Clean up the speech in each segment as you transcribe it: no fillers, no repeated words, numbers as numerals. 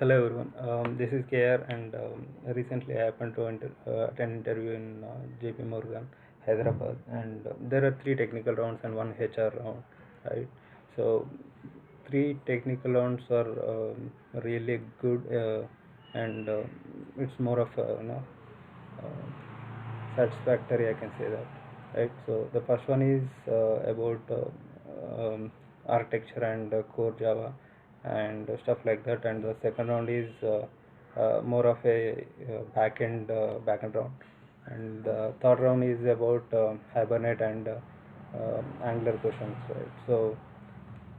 Hello everyone, this is KR and recently I happened to attend interview in JP Morgan, Hyderabad, and there are three technical rounds and one HR round, right? So three technical rounds are really good, and it's more of satisfactory, I can say that, right? So the first one is about architecture and core Java and stuff like that, and the second round is more of a backend round, and the third round is about Hibernate and Angular questions, right? So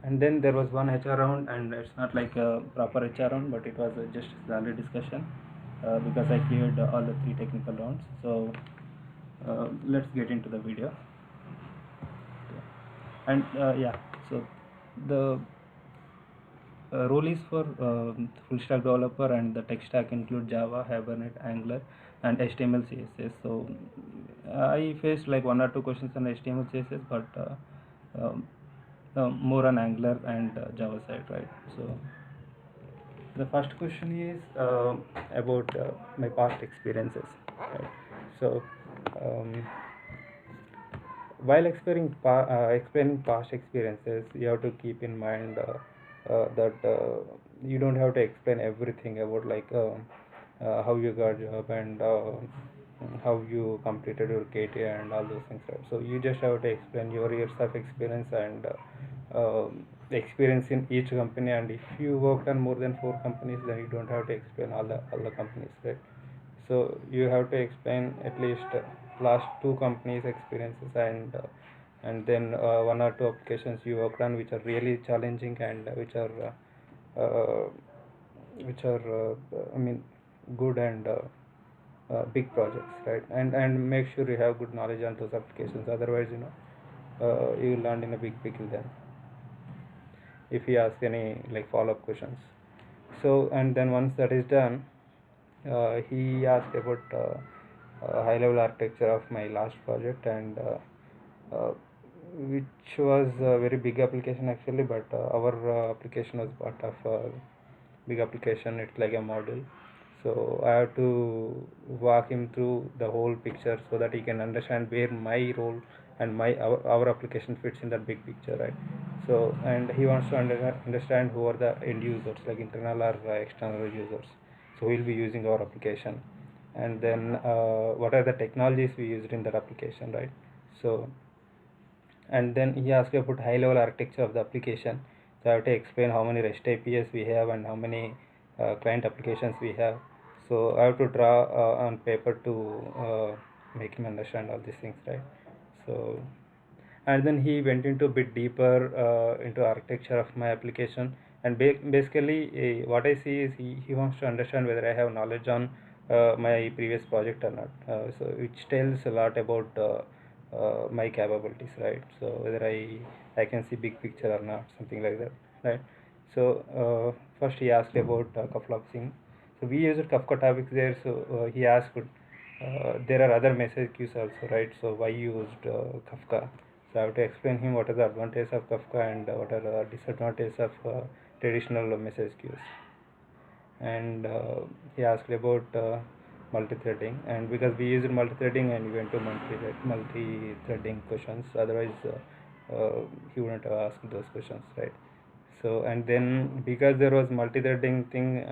and then there was one HR round, and it's not like a proper HR round, but it was just salary discussion because I cleared all the three technical rounds. So let's get into the video. And yeah, so the role is for full stack developer, and the tech stack include Java, Hibernate, Angular, and HTML, CSS. So I faced like one or two questions on HTML, CSS, but more on Angular and Java side, right? So the first question is about my past experiences, right? So um, while explaining past experiences, you have to keep in mind that you don't have to explain everything about how you got job and how you completed your KT and all those things, right? So you just have to explain your years of experience and experience in each company. And if you worked on more than four companies, then you don't have to explain all the companies, right? So you have to explain at least last two companies experiences, and then one or two applications you worked on which are really challenging and uh, I mean good and big projects, right? And make sure you have good knowledge on those applications, otherwise you will land in a big pickle then if you ask any like follow-up questions. So and then once that is done, he asked about high level architecture of my last project, and uh, which was a very big application actually, but our application was part of a big application. It's like a module, so I have to walk him through the whole picture so that he can understand where my role and our application fits in that big picture, right? So and he wants to understand who are the end users, like internal or external users, so we'll be using our application, and then what are the technologies we used in that application, right? So and then he asked about high level architecture of the application, so I have to explain how many REST APIs we have and how many client applications we have. So I have to draw on paper to make him understand all these things, right? So and then he went into a bit deeper into architecture of my application, and basically what I see is he wants to understand whether I have knowledge on my previous project or not, so which tells a lot about my capabilities, right? So whether I can see big picture or not, something like that, right? So first he asked about a couple of things. So we used Kafka topics there, so he asked there are other message queues also, right? So why you used Kafka? So I have to explain him what are the advantages of Kafka and what are the disadvantages of traditional message queues. And he asked about multi-threading, and because we used multi-threading and we went to multi-threading questions, otherwise he wouldn't have asked those questions, right? So and then because there was multi-threading thing,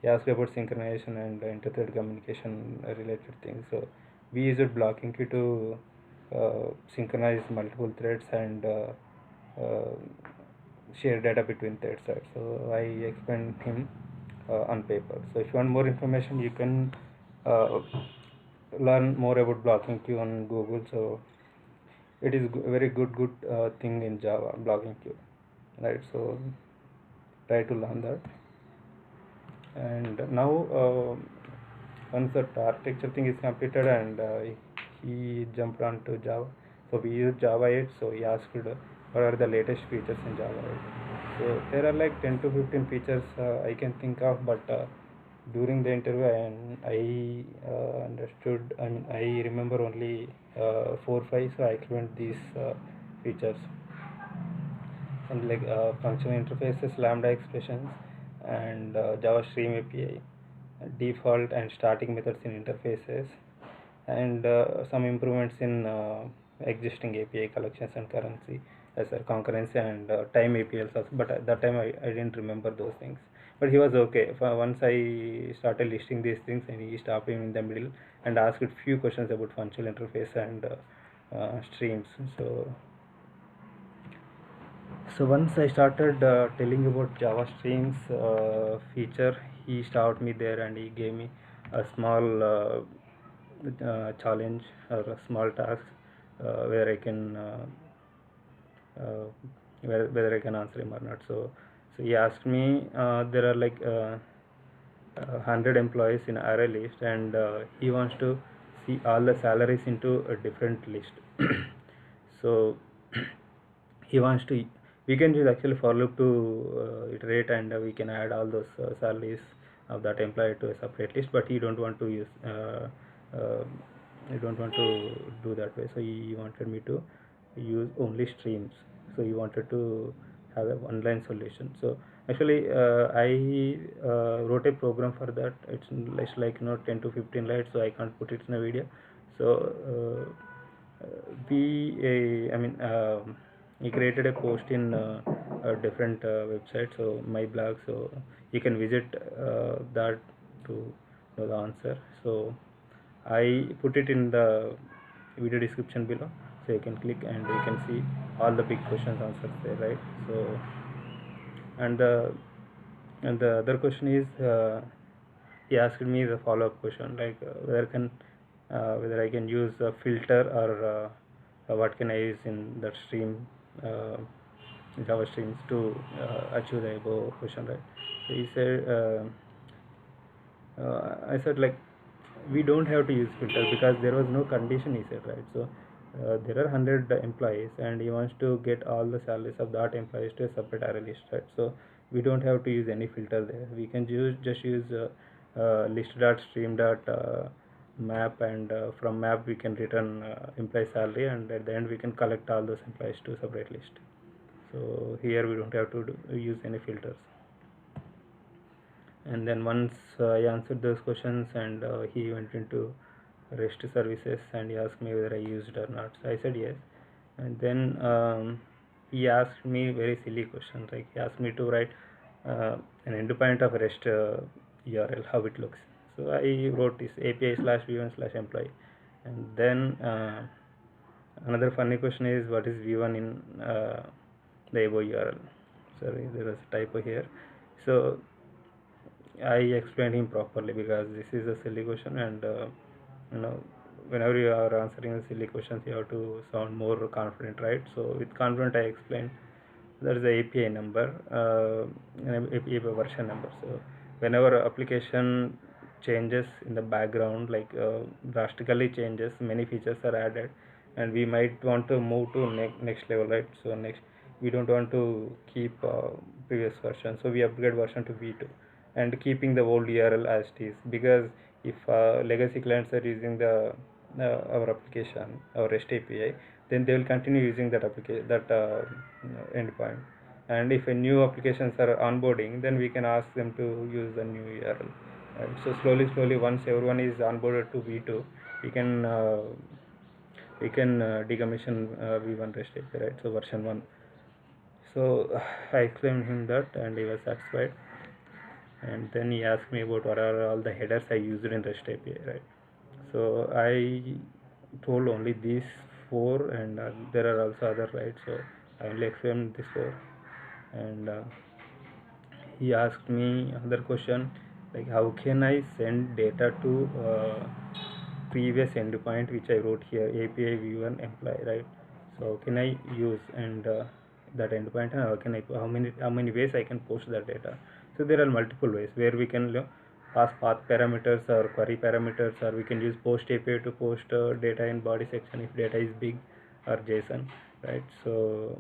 he asked about synchronization and inter-thread communication related things. So we used blocking queue to synchronize multiple threads and uh, share data between threads, right? So I explained him on paper. So if you want more information, you can uh, learn more about blocking queue on Google. So it is a very good thing in Java, blocking queue, right? So try to learn that. And now once that architecture thing is completed, and he jumped on to Java. So we use Java 8. So he asked what are the latest features in Java 8. So there are like 10 to 15 features I can think of, but during the interview and I understood, I mean I remember only 4 5, so I explained these features, and like functional interfaces, lambda expressions, and Java Stream API, default and starting methods in interfaces, and some improvements in existing API collections and currency, as a concurrency and time APIs also. But at that time I didn't remember those things. But he was okay. Once I started listing these things, and he stopped him in the middle and asked a few questions about functional interface and streams. So once I started telling about Java Streams feature, he stopped me there and he gave me a small challenge or a small task where I can whether I can answer him or not. So he asked me, there are like 100 employees in array list, and he wants to see all the salaries into a different list. So he wants to, we can use actually for loop to iterate, and we can add all those salaries of that employee to a separate list, but he don't want to use I don't want to do that way. So he wanted me to use only streams. So he wanted to have a one line solution. So actually I wrote a program for that. It's like 10 to 15 lines, so I can't put it in a video. So he created a post in a different website, so my blog, so you can visit that to know the answer. So I put it in the video description below, so you can click and you can see all the big questions answers there, right? So and the other question is, he asked me the follow-up question, like whether I can use a filter, or what can I use in that stream, Java streams, to achieve the above question, right? So he said, I said, like, we don't have to use filter because there was no condition, he said, right? So there are 100 employees, and he wants to get all the salaries of that employees to a separate array list, right? So we don't have to use any filter there. We can just use list.stream.map, and from map we can return employee salary, and at the end we can collect all those employees to a separate list. So here we don't have to use any filters. And then once I answered those questions, and he went into REST services, and he asked me whether I used or not. So I said yes. And then he asked me very silly questions, like he asked me to write an endpoint of REST URL, how it looks. So I wrote this API/v1/employee. And then another funny question is, what is v1 in the above URL? Sorry, there was a typo here. So I explained him properly, because this is a silly question, and whenever you are answering the silly questions, you have to sound more confident, right? So with confident, I explained that is the API number, API version number. So whenever application changes in the background, like drastically changes, many features are added, and we might want to move to next level, right? So next, we don't want to keep previous version, so we upgrade version to v2, and keeping the old URL as it is, because if legacy clients are using our application, our REST API, then they will continue using that application, that endpoint. And if a new applications are onboarding, then we can ask them to use the new URL. Right? So slowly, once everyone is onboarded to v2, we can decommission v1 REST API, right? So version 1. So I explained him that, and he was satisfied. And then he asked me about what are all the headers I used in REST API, right? So I told only these 4, and there are also other, right? So I only explained this 4. And he asked me another question, like how can I send data to previous endpoint which I wrote here, API v1 employee, right? So how can I use and that endpoint, and how many ways I can post that data. So there are multiple ways where we can pass path parameters or query parameters, or we can use post API to post data in body section if data is big, or JSON, right? So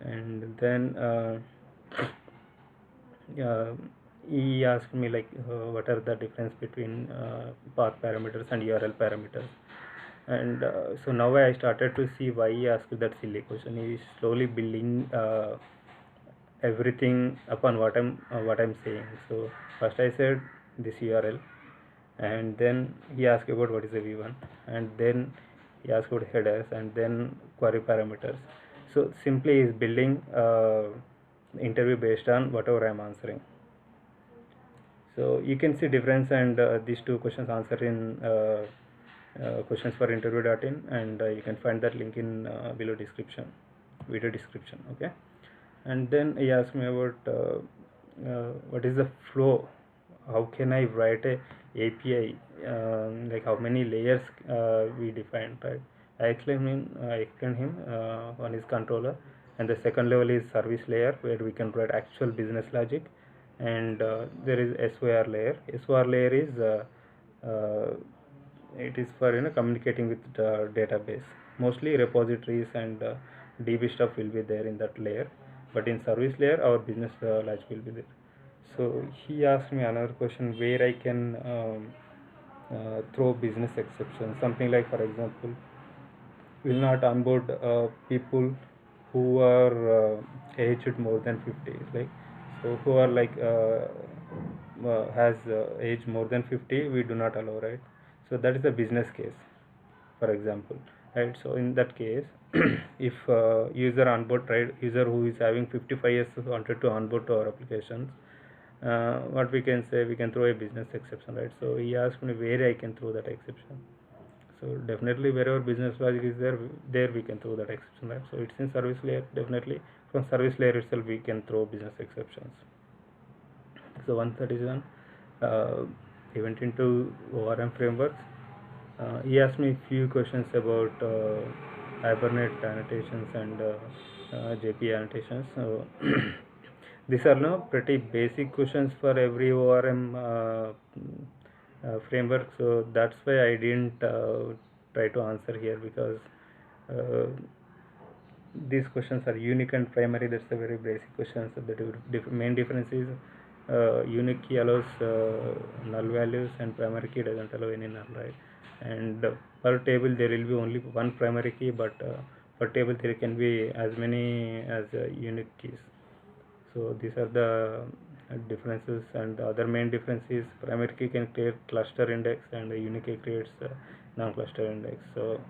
and then he asked me, like what are the difference between path parameters and URL parameters. And so now I started to see why he asked that silly question. He is slowly building everything upon what I'm saying. So first I said this URL, and then he asked about what is the v1, and then he asked about headers, and then query parameters. So simply is building interview based on whatever I'm answering. So you can see difference, and these two questions answer in questions for interview.in, and you can find that link in below description, video description. Okay. And then he asked me about what is the flow, how can I write a API, like how many layers we defined, right? I explained him one is controller, and the second level is service layer, where we can write actual business logic, and there is SOR layer. SOR layer is it is for communicating with the database. Mostly repositories and DB stuff will be there in that layer, but in service layer our business logic will be there. So he asked me another question where I can throw business exceptions, something like, for example, will not onboard people who are aged more than 50, like, so who are like has age more than 50, we do not allow, right? So that is a business case, for example, right? So in that case, if user onboard, right, user who is having 55 years wanted to onboard to our applications, what we can say, we can throw a business exception, right? So he asked me where I can throw that exception. So definitely wherever business logic is there, we can throw that exception, right? So it's in service layer. Definitely from service layer itself we can throw business exceptions. So once that is done, he went into ORM frameworks. He asked me a few questions about Hibernate annotations and JP annotations. So these are now pretty basic questions for every ORM framework. So that's why I didn't try to answer here, because uh, these questions are unique and primary. That's a very basic question. So the main difference is unique key allows null values, and primary key doesn't allow any null, right? And per table there will be only one primary key, but per table there can be as many as unique keys. So these are the differences, and the other main difference is primary key can create cluster index, and a unique key creates non-cluster index. So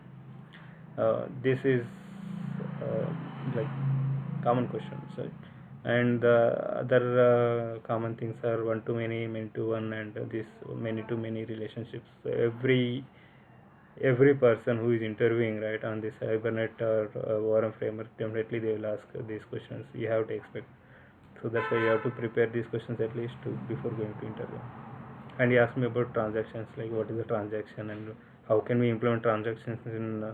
this is like common questions, right? And the other common things are one to many, many to one, and this many to many relationships. So every person who is interviewing, right, on this Hibernate or ORM framework, definitely they will ask these questions. You have to expect. So that's why you have to prepare these questions at least before going to interview. And he asked me about transactions, like what is a transaction and how can we implement transactions in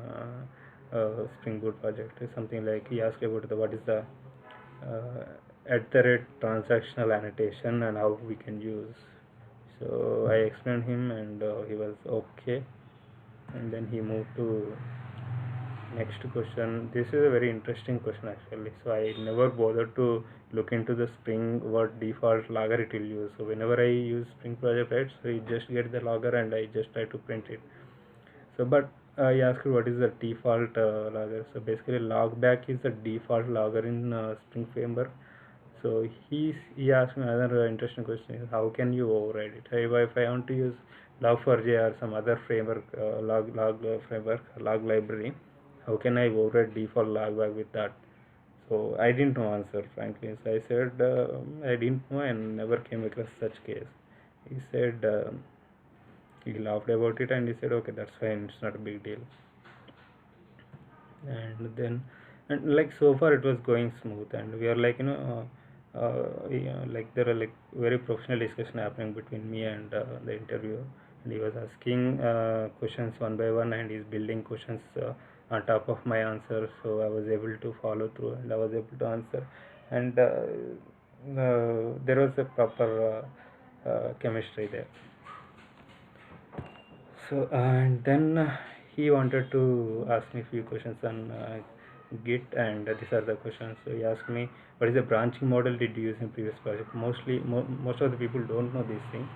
Spring Boot project. Something like he asked about what is the at the rate transactional annotation and how we can use. So I explained him, and he was okay. And then he moved to next question. This is a very interesting question actually. So I never bothered to look into the Spring what default logger it will use. So whenever I use Spring project, right, so you just get the logger and I just try to print it. So but I asked what is the default logger. So basically logback is the default logger in Spring framework. So he asked me another interesting question is how can you override it? If I want to use log4j or some other framework, log framework, log library, how can I override default logback with that? So I didn't know answer, frankly. So I said I didn't know and never came across such case. He said he laughed about it, and he said okay, that's fine, it's not a big deal. And then, and like so far it was going smooth, and we are like like there are like very professional discussion happening between me and the interviewer, and he was asking questions one by one, and he's building questions on top of my answer. So I was able to follow through, and I was able to answer, and there was a proper chemistry there. So and then he wanted to ask me a few questions on Git, and these are the questions. So he asked me, what is the branching model did you use in previous project? Most of the people don't know this thing,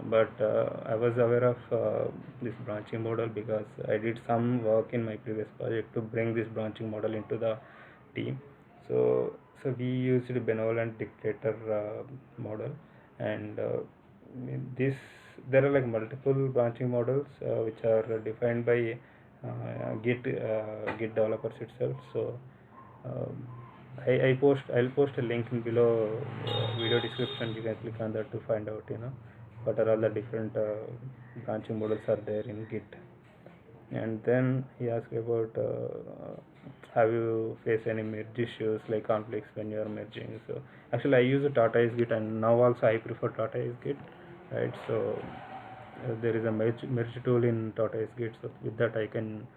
but I was aware of this branching model because I did some work in my previous project to bring this branching model into the team. So So we used benevolent dictator model, and this there are like multiple branching models which are defined by Git developers itself. So um, I'll post a link in below video description. You can click on that to find out what are all the different branching models are there in Git. And then he asked about have you faced any merge issues like conflicts when you are merging. So actually I use a Tortoise Git, and now also I prefer Tortoise Git, right? So there is a merge tool in Tortoise Git, so with that I can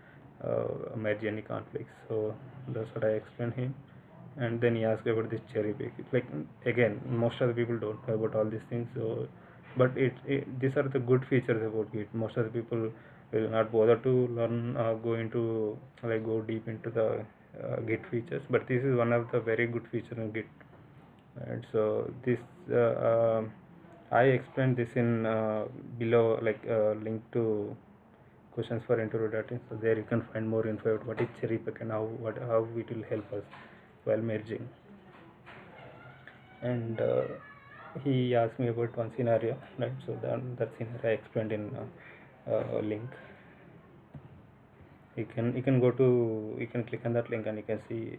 merge any conflicts. So that's what I explained him. And then he asked about this cherry pick. It's like, again, most of the people don't know about all these things. So but these are the good features about Git. Most of the people will not bother to learn, go into, like, go deep into the Git features, but this is one of the very good feature in Git. Right? So this I explained this in below, like link to questions for interview data. So there you can find more info about what is cherry pick and how it will help us while merging. And he asked me about one scenario, right? So that scenario I explained in link. You can go to, you can click on that link and you can see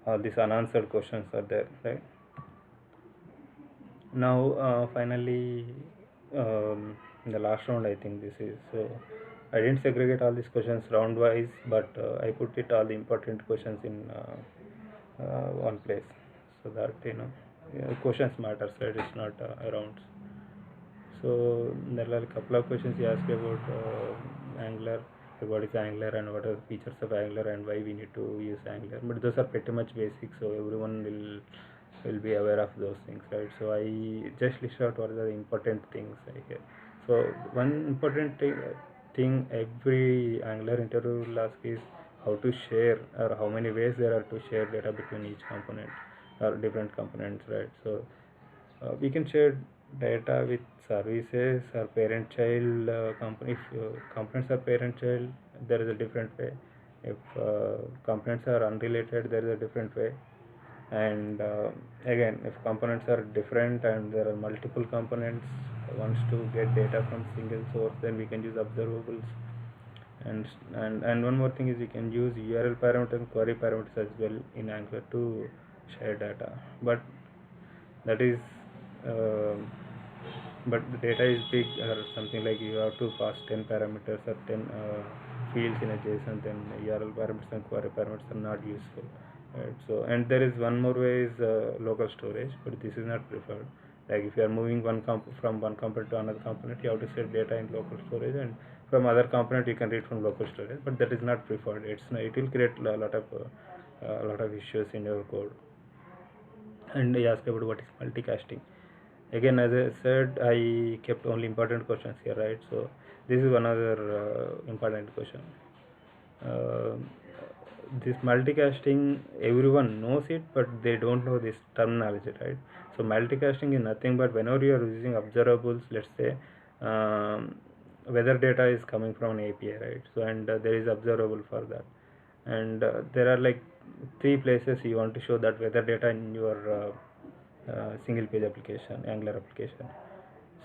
all these unanswered questions are there, right? Now finally, in the last round, I think this is I didn't segregate all these questions round wise, but I put it all the important questions in one place, so that questions matters, right? It's not rounds. So there are a couple of questions he asked about Angular, what is Angular and what are the features of Angular and why we need to use Angular. But those are pretty much basic, so everyone will be aware of those things, right? So I just list out what are the important things here. So one important thing every Angular interview will ask is how to share, or how many ways there are to share data between each component or different components, right? So we can share data with services or parent child company. If components are parent child, there is a different way. If components are unrelated, there is a different way. And again, if components are different and there are multiple components wants to get data from single source, then we can use observables. And one more thing is we can use URL parameters and query parameters as well in Angular to share data. But that is um but the data is big, or something like you have to pass 10 parameters or 10 fields in a JSON, then URL parameters and query parameters are not useful, right? So, and there is one more way is local storage, but this is not preferred. Like if you are moving from one component to another component, you have to set data in local storage, and from other component you can read from local storage, but that is not preferred. It will create a lot of issues in your code. And I asked about what is multicasting. Again, as I said, I kept only important questions here, right? So this is another important question. uh, this multicasting, everyone knows it, but they don't know this terminology, right? So multicasting is nothing but whenever you are using observables, let's say weather data is coming from an API, right? So and there is observable for that, and there are like three places you want to show that weather data in your single page application, Angular application.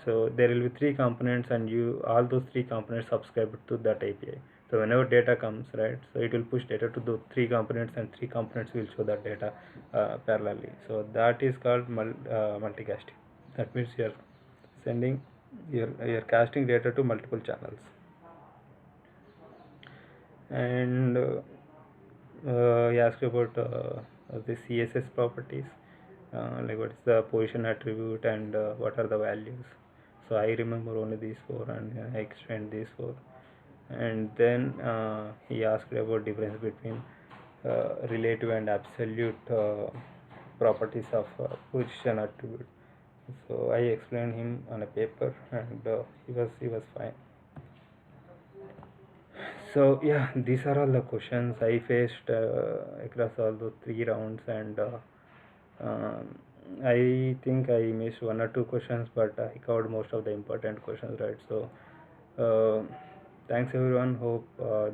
So there will be three components, and you all those three components subscribe to that API. So whenever data comes, right, so it will push data to the three components, and three components will show that data parallelly. So that is called multicasting. That means sending you're casting data to multiple channels. And he asked about the CSS properties, like what is the position attribute and what are the values. So I remember only these four, and I explained these four. And then he asked about difference between relative and absolute properties of position attribute. So I explained him on a paper, and he was fine. So yeah, these are all the questions I faced across all those three rounds, and um, I think I missed one or two questions, but I covered most of the important questions, right? So thanks everyone. Hope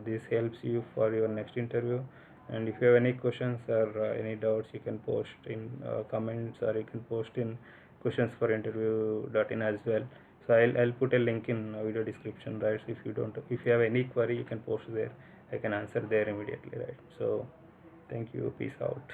this helps you for your next interview. And if you have any questions or any doubts, you can post in comments, or you can post in questionsforinterview.in as well. So I'll put a link in video description, right? So if you have any query, you can post there. I can answer there immediately, right? So thank you, peace out.